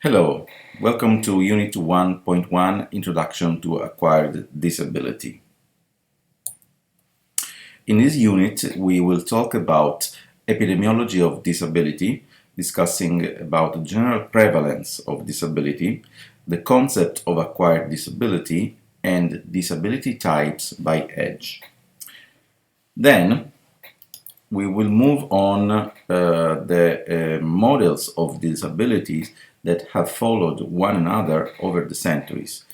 Hello, welcome to Unit 1.1 Introduction to Acquired Disability. In this unit, we will talk about epidemiology of disability, discussing about the general prevalence of disability, the concept of acquired disability, and disability types by age. Then, we will move on the models of disabilities that have followed one another over the centuries.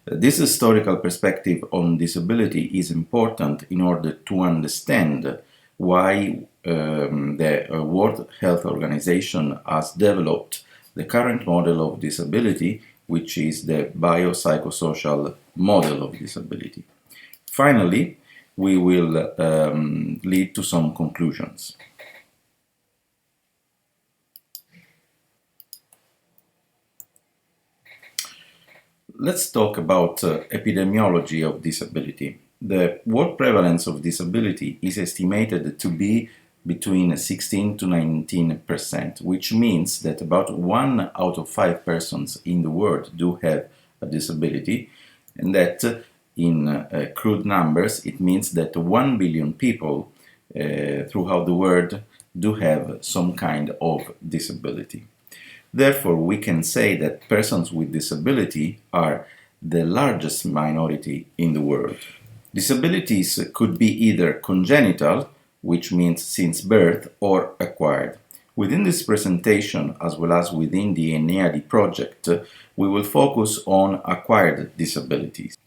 This historical perspective on disability is important in order to understand why the World Health Organization has developed the current model of disability, which is the biopsychosocial model of disability. Finally, we will lead to some conclusions. Let's talk about epidemiology of disability. The world prevalence of disability is estimated to be between 16 to 19%, which means that about 1 out of 5 persons in the world do have a disability, and that in crude numbers, it means that 1 billion people throughout the world do have some kind of disability. Therefore, we can say that persons with disability are the largest minority in the world. Disabilities could be either congenital, which means since birth, or acquired. Within this presentation, as well as within the Enneadi project, we will focus on acquired disabilities.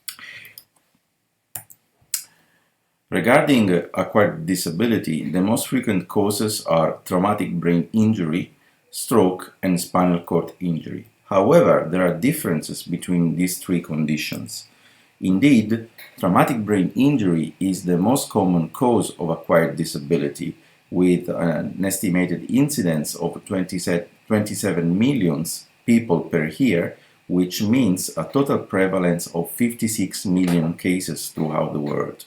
Regarding acquired disability, the most frequent causes are traumatic brain injury, stroke, and spinal cord injury. However, there are differences between these three conditions. Indeed, traumatic brain injury is the most common cause of acquired disability, with an estimated incidence of 27 million people per year, which means a total prevalence of 56 million cases throughout the world.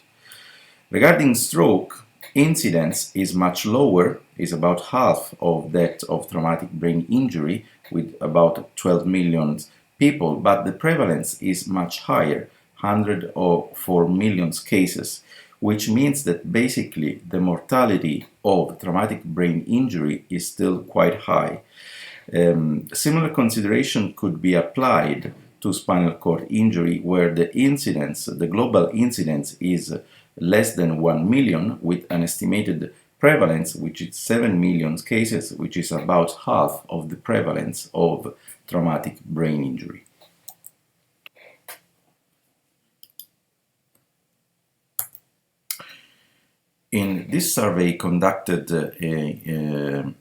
Regarding stroke, incidence is much lower, is about half of that of traumatic brain injury, with about 12 million people, but the prevalence is much higher, 104 million cases, which means that basically the mortality of traumatic brain injury is still quite high. Similar consideration could be applied to spinal cord injury, where the incidence, the global incidence, is less than 1 million, with an estimated prevalence which is 7 million cases, which is about half of the prevalence of traumatic brain injury. In this survey conducted in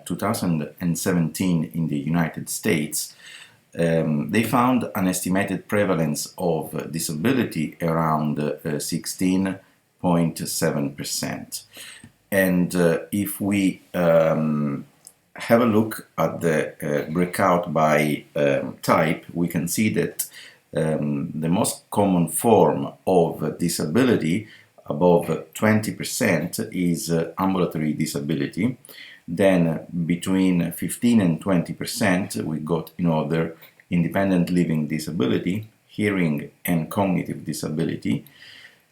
2017 in the United States, they found an estimated prevalence of disability around 16.7%. And if we have a look at the breakout by type, we can see that the most common form of disability, above 20%, is ambulatory disability. Then between 15 and 20% we got in order independent living disability, hearing and cognitive disability,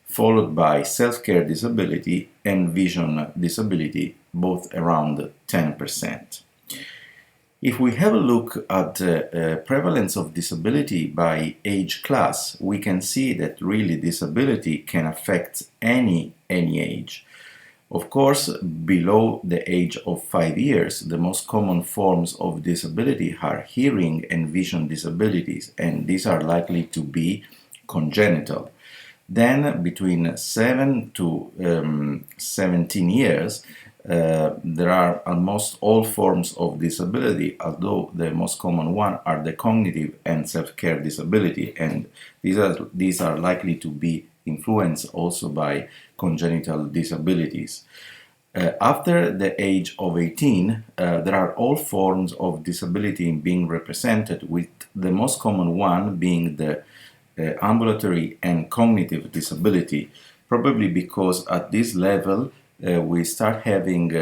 followed by self-care disability and vision disability, both around 10%. If we have a look at the prevalence of disability by age class, we can see that really disability can affect any age. Of course, below the age of 5 years, the most common forms of disability are hearing and vision disabilities, and these are likely to be congenital. Then, between 7 to 17 years, there are almost all forms of disability, although the most common one are the cognitive and self-care disability, and these are likely to be influenced also by congenital disabilities. After the age of 18, there are all forms of disability being represented, with the most common one being the ambulatory and cognitive disability, probably because at this level we start having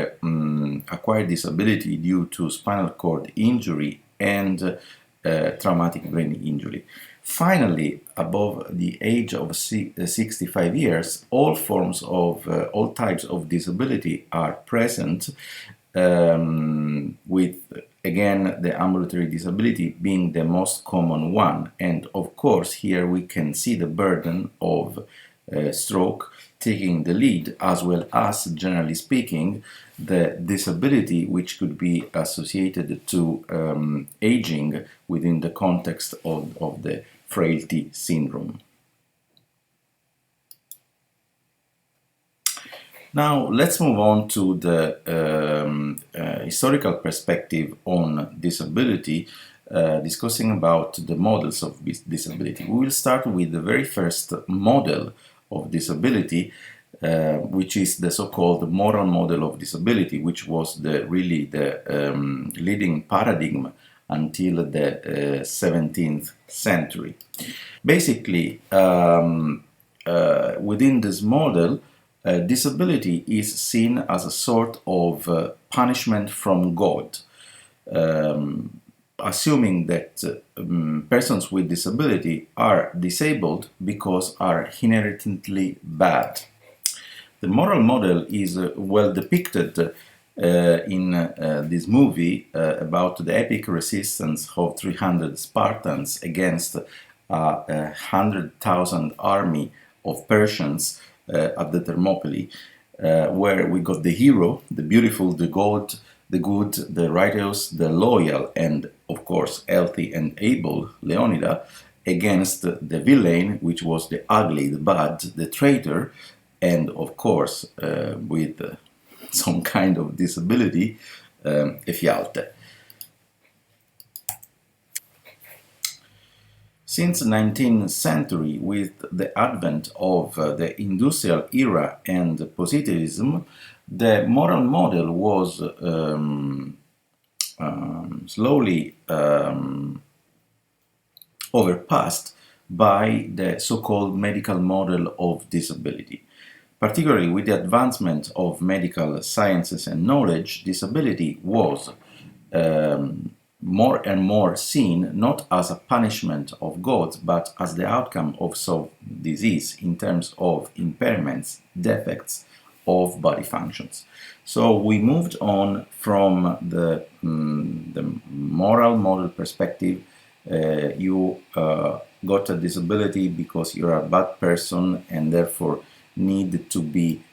acquired disability due to spinal cord injury and traumatic brain injury. Finally, above the age of 65 years, all all types of disability are present, with again the ambulatory disability being the most common one. And of course, here we can see the burden of stroke taking the lead, as well as, generally speaking, the disability which could be associated to aging within the context of the frailty syndrome. Now, let's move on to the historical perspective on disability, discussing about the models of disability. We will start with the very first model of disability, which is the so-called moral model of disability, which was really the leading paradigm until the 17th century. Basically, within this model, disability is seen as a sort of punishment from God, assuming that persons with disability are disabled because are inherently bad. The moral model is well depicted in this movie about the epic resistance of 300 Spartans against a 100,000 army of Persians at the Thermopylae, where we got the hero, the beautiful, the good, the righteous, the loyal, and of course healthy and able Leonida, against the villain, which was the ugly, the bad, the traitor, and of course with some kind of disability, Ephialte. Since the 19th century, with the advent of the industrial era and positivism, the moral model was slowly overpassed by the so-called medical model of disability. Particularly with the advancement of medical sciences and knowledge, disability was more and more seen not as a punishment of God, but as the outcome of some disease in terms of impairments, defects of body functions. So we moved on from the moral model perspective. You got a disability because you're a bad person and therefore need to be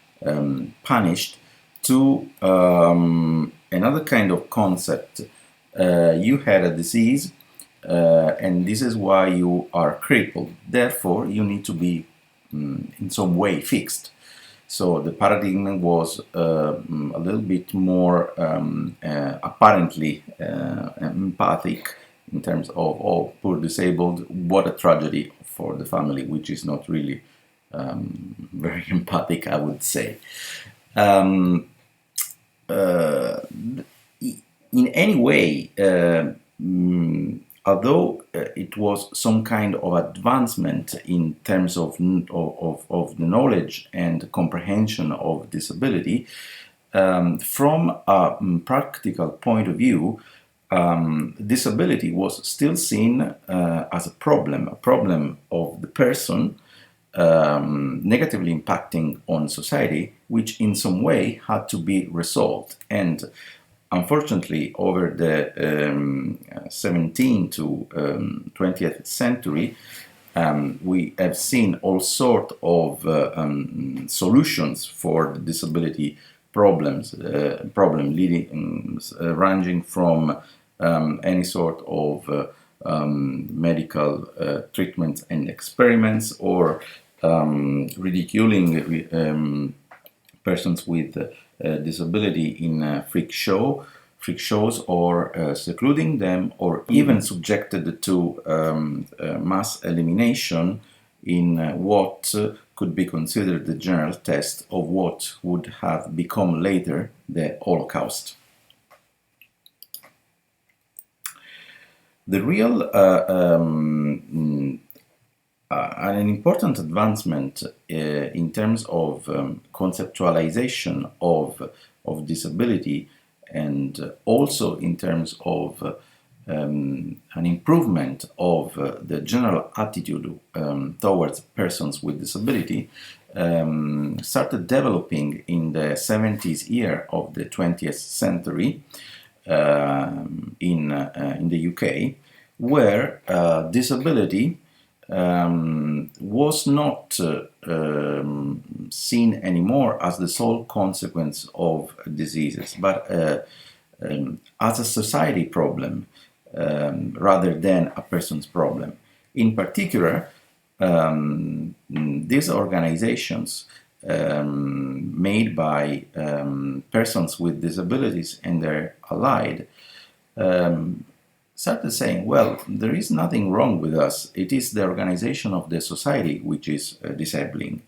punished, to another kind of concept. You had a disease and this is why you are crippled, therefore you need to be in some way fixed. So the paradigm was a little bit more apparently empathic in terms of, oh, poor disabled, what a tragedy for the family, which is not really very empathic, I would say. In any way, although it was some kind of advancement in terms of the knowledge and comprehension of disability, from a practical point of view, disability was still seen as a problem of the person, negatively impacting on society, which in some way had to be resolved. And unfortunately, over the 17th to 20th century, we have seen all sorts of solutions for the disability problems, ranging from any sort of medical treatments and experiments, or ridiculing persons with disability in freak shows, or secluding them, or even subjected to mass elimination in what could be considered the general test of what would have become later the Holocaust. The real an important advancement in terms of conceptualization of disability, and also in terms of an improvement of the general attitude towards persons with disability started developing in the 70s year of the 20th century in the UK, where disability was not seen anymore as the sole consequence of diseases, but as a society problem rather than a person's problem. In particular, these organizations made by persons with disabilities and their allied started saying, well, there is nothing wrong with us. It is the organization of the society which is disabling.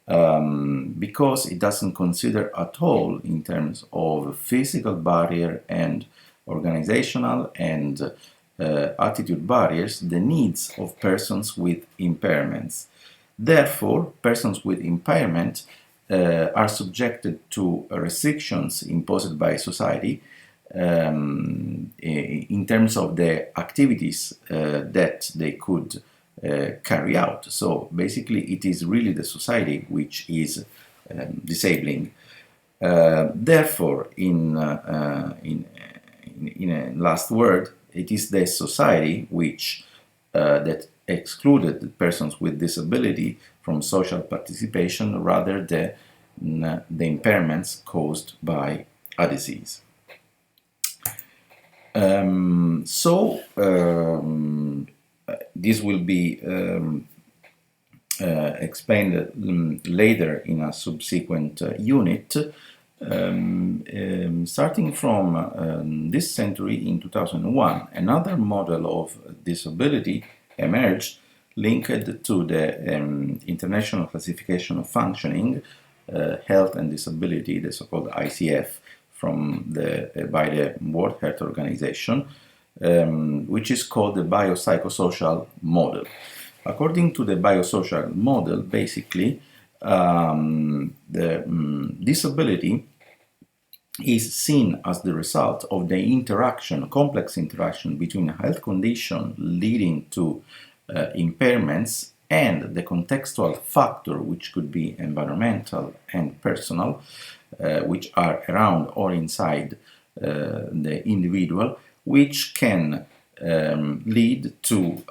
Because it doesn't consider at all in terms of physical barrier and organizational and attitude barriers the needs of persons with impairments. Therefore, persons with impairment are subjected to restrictions imposed by society in terms of the activities that they could carry out. So basically, it is really the society which is disabling. Therefore, in a last word, it is the society which that excluded persons with disability from social participation rather than the impairments caused by a disease. This will be explained later in a subsequent unit. Starting from this century in 2001, another model of disability emerged linked to the International Classification of Functioning, Health and Disability, the so-called ICF, by the World Health Organization, which is called the biopsychosocial model. According to the biosocial model, basically, the disability is seen as the result of the complex interaction between a health condition leading to impairments and the contextual factor, which could be environmental and personal, which are around or inside the individual, which can lead to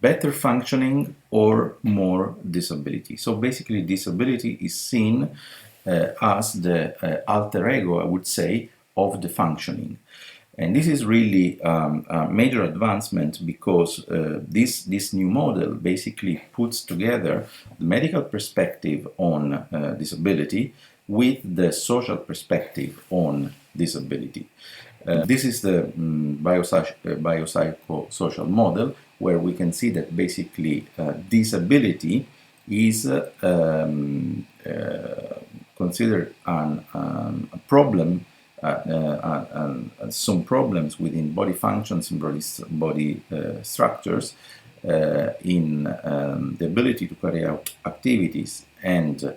better functioning or more disability. So basically, disability is seen as the alter ego, I would say, of the functioning. And this is really a major advancement because this new model basically puts together the medical perspective on disability with the social perspective on disability. This is the biopsychosocial model, where we can see that basically disability is considered a problem, some problems within body functions and body structures, in the ability to carry out activities and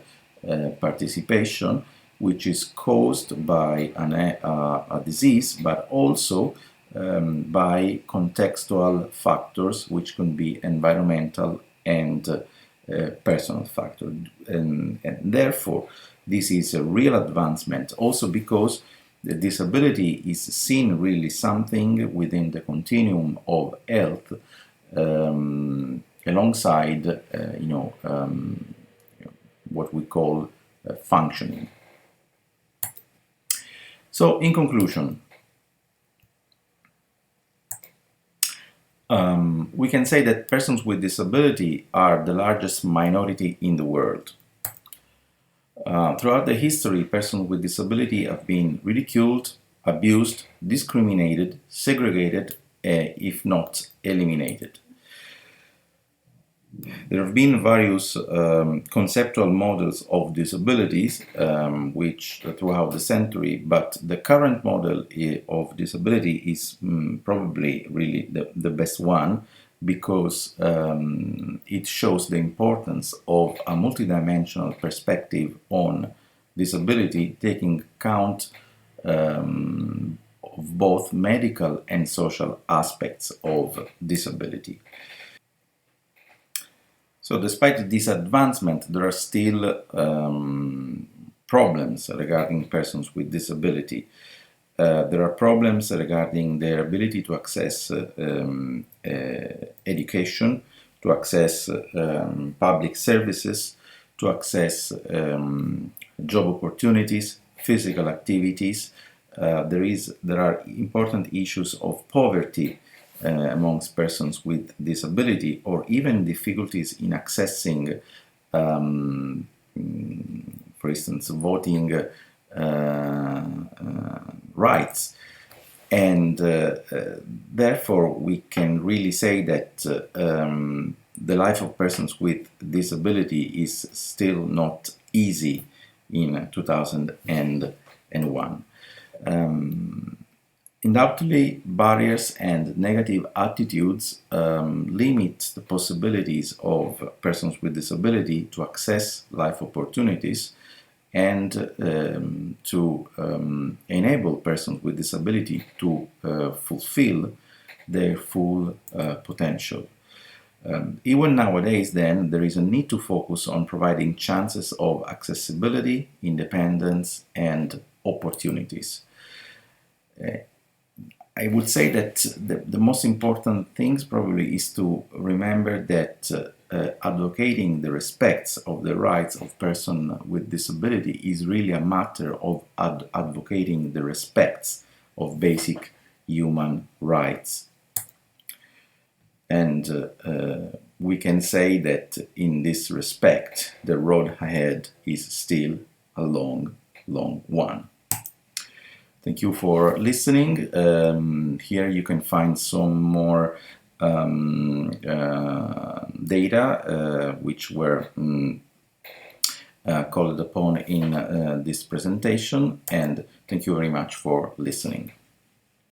participation, which is caused by a disease, but also by contextual factors, which can be environmental and personal factors. And therefore, this is a real advancement, also because the disability is seen really something within the continuum of health, alongside, what we call functioning. So, in conclusion, we can say that persons with disability are the largest minority in the world. Throughout the history, persons with disability have been ridiculed, abused, discriminated, segregated, if not eliminated. There have been various conceptual models of disabilities which throughout the century, but the current model of disability is probably really the best one, because it shows the importance of a multidimensional perspective on disability, taking account of both medical and social aspects of disability. So despite this advancement, there are still problems regarding persons with disability. There are problems regarding their ability to access education, to access public services, to access job opportunities, physical activities. There are important issues of poverty amongst persons with disability, or even difficulties in accessing, for instance, voting rights. And therefore we can really say that the life of persons with disability is still not easy in 2001. Undoubtedly, barriers and negative attitudes limit the possibilities of persons with disability to access life opportunities and to enable persons with disability to fulfill their full potential. Even nowadays, then, there is a need to focus on providing chances of accessibility, independence, and opportunities. I would say that the most important things probably is to remember that advocating the respects of the rights of persons with disability is really a matter of advocating the respects of basic human rights. And we can say that in this respect, the road ahead is still a long, long one. Thank you for listening. Here you can find some more data which were called upon in this presentation, and thank you very much for listening.